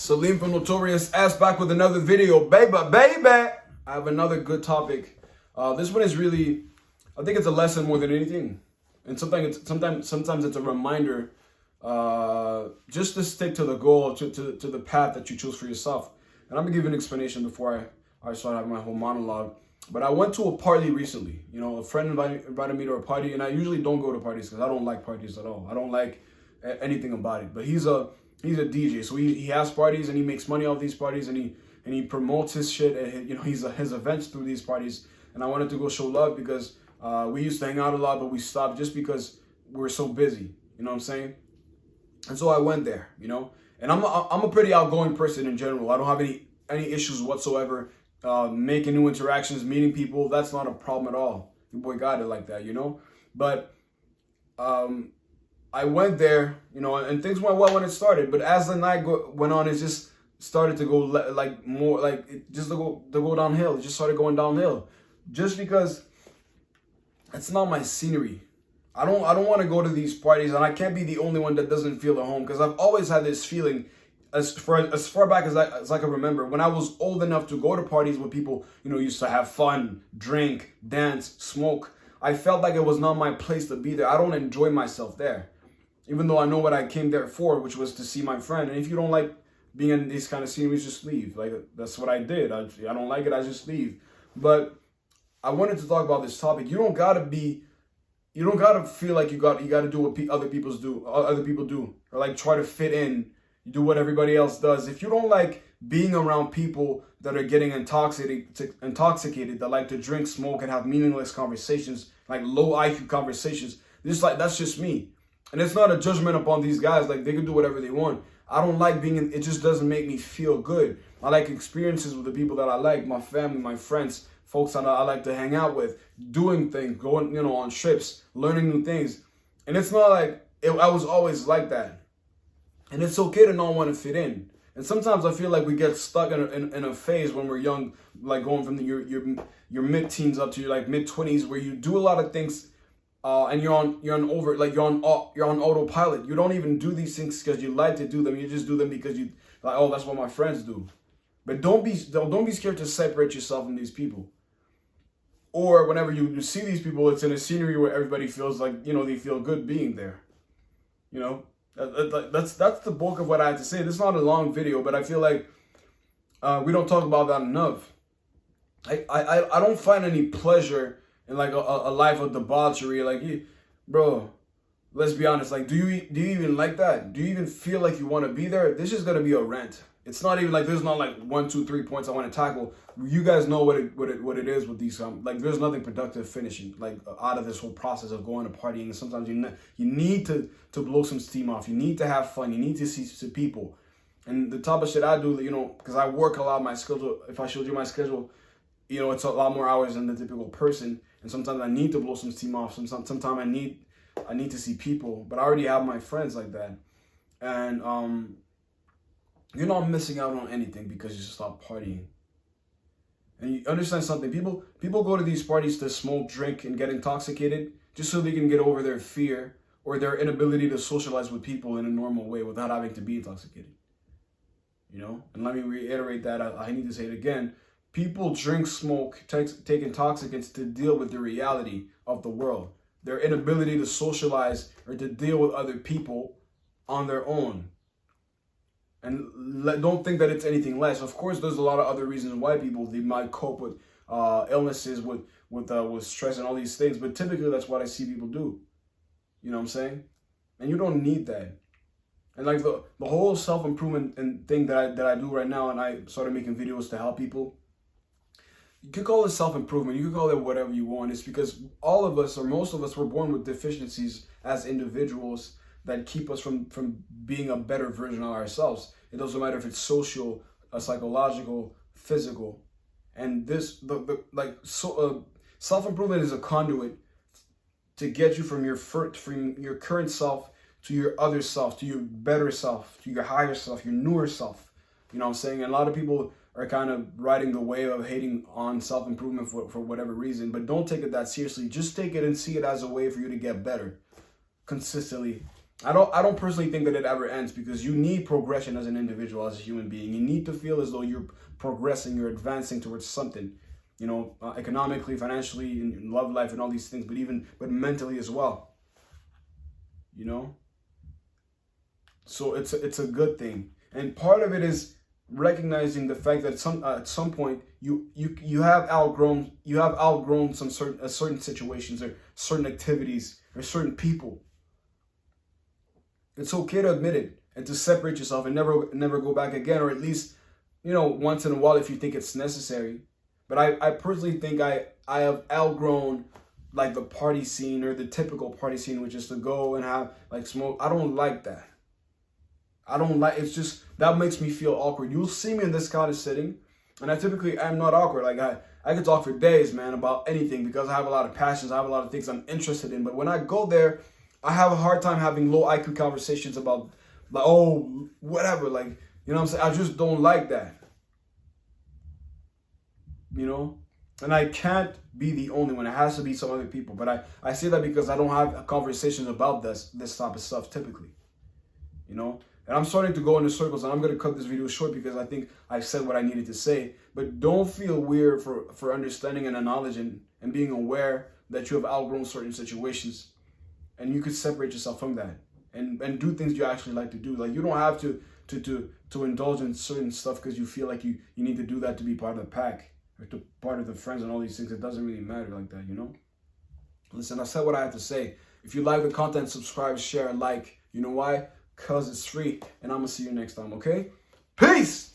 Salim from Notorious S back with another video, baby. I have another good topic. This one is really, I think it's a lesson more than anything, and sometimes it's a reminder, just to stick to the goal, to the path that you choose for yourself. And I'm gonna give you an explanation before I start having my whole monologue. But I went to a party recently. You know, a friend invited me to a party, and I usually don't go to parties because I don't like parties at all. I don't like anything about it. But he's a DJ, so he has parties and he makes money off these parties, and he promotes his shit and his events through these parties. And I wanted to go show love because we used to hang out a lot, but we stopped just because we were so busy. You know what I'm saying? And so I went there. And I'm a pretty outgoing person in general. I don't have any issues whatsoever. Making new interactions, meeting people, that's not a problem at all. Your boy got it like that, But I went there, and things went well when it started. But as the night went on, it just started to go to go downhill. It just started going downhill, just because it's not my scenery. I don't want to go to these parties, and I can't be the only one that doesn't feel at home, because I've always had this feeling. As far back as I can remember, when I was old enough to go to parties where people, used to have fun, drink, dance, smoke, I felt like it was not my place to be there. I don't enjoy myself there, even though I know what I came there for, which was to see my friend. And if you don't like being in these kind of sceneries, just leave. Like, that's what I did. I don't like it, I just leave. But I wanted to talk about this topic. You don't gotta feel like you gotta do what other people do, or like try to fit in. You do what everybody else does. If you don't like being around people that are getting intoxicated, that like to drink, smoke, and have meaningless conversations, like low IQ conversations, that's just me. And it's not a judgment upon these guys. Like, they can do whatever they want. I don't like being in, it just doesn't make me feel good. I like experiences with the people that I like, my family, my friends, folks that I like to hang out with, doing things, going, on trips, learning new things. And it's not like, I was always like that. And it's okay to not want to fit in. And sometimes I feel like we get stuck in a phase when we're young, like going from your mid-teens up to your like mid-20s, where you do a lot of things, and you're on autopilot. You don't even do these things because you like to do them. You just do them because you like, oh, that's what my friends do. But don't be scared to separate yourself from these people. Or whenever you see these people, it's in a scenery where everybody feels like they feel good being there. That's the bulk of what I had to say. This is not a long video, but I feel like we don't talk about that enough. I don't find any pleasure in like a life of debauchery. Like, bro, let's be honest. Like, do you even like that? Do you even feel like you want to be there? This is gonna be a rant. It's not even like there's not like 1, 2, 3 points I want to tackle. You guys know what it is with these. Like, there's nothing productive finishing like out of this whole process of going to partying. And sometimes you need to blow some steam off. You need to have fun. You need to see people. And the type of shit I do, because I work a lot. My schedule. If I showed you my schedule, it's a lot more hours than the typical person. And sometimes I need to blow some steam off. Sometimes I need to see people. But I already have my friends like that, and you're not missing out on anything because you stop partying. And you understand something. People go to these parties to smoke, drink, and get intoxicated just so they can get over their fear or their inability to socialize with people in a normal way without having to be intoxicated. And let me reiterate that. I need to say it again. People drink, smoke, take intoxicants to deal with the reality of the world. Their inability to socialize or to deal with other people on their own. And don't think that it's anything less. Of course, there's a lot of other reasons why they might cope with illnesses, with stress and all these things. But typically, that's what I see people do. You know what I'm saying? And you don't need that. And like the whole self-improvement and thing that I do right now, and I started making videos to help people. You could call it self-improvement. You could call it whatever you want. It's because all of us, or most of us, were born with deficiencies as individuals that keep us from being a better version of ourselves. It doesn't matter if it's social, psychological, physical. And self-improvement is a conduit to get you from your current self to your other self, to your better self, to your higher self, your newer self. You know what I'm saying? And a lot of people are kind of riding the wave of hating on self-improvement for whatever reason, but don't take it that seriously. Just take it and see it as a way for you to get better consistently. I don't personally think that it ever ends, because you need progression as an individual, as a human being. You need to feel as though you're progressing, you're advancing towards something, economically, financially, in love life, and all these things, but mentally as well. So it's a good thing, and part of it is recognizing the fact that at some point you have outgrown certain situations, or certain activities, or certain people. It's okay to admit it and to separate yourself and never go back again, or at least, once in a while if you think it's necessary. But I personally think I have outgrown like the party scene, or the typical party scene, which is to go and have like smoke. I don't like that. It's just, that makes me feel awkward. You'll see me in this kind of setting, and I typically am not awkward. Like I could talk for days, man, about anything, because I have a lot of passions. I have a lot of things I'm interested in. But when I go there, I have a hard time having low IQ conversations about, like, oh, whatever. Like, you know what I'm saying? I just don't like that. And I can't be the only one. It has to be some other people. But I say that because I don't have conversations about this type of stuff typically. And I'm starting to go into circles, and I'm going to cut this video short because I think I've said what I needed to say. But don't feel weird for understanding and acknowledging and being aware that you have outgrown certain situations, and you could separate yourself from that and do things you actually like to do. Like, you don't have to indulge in certain stuff because you feel like you need to do that to be part of the pack, or to part of the friends and all these things. It doesn't really matter like that, Listen, I said what I had to say. If you like the content, subscribe, share, and like. You know why? Because it's free. And I'm going to see you next time, okay? Peace!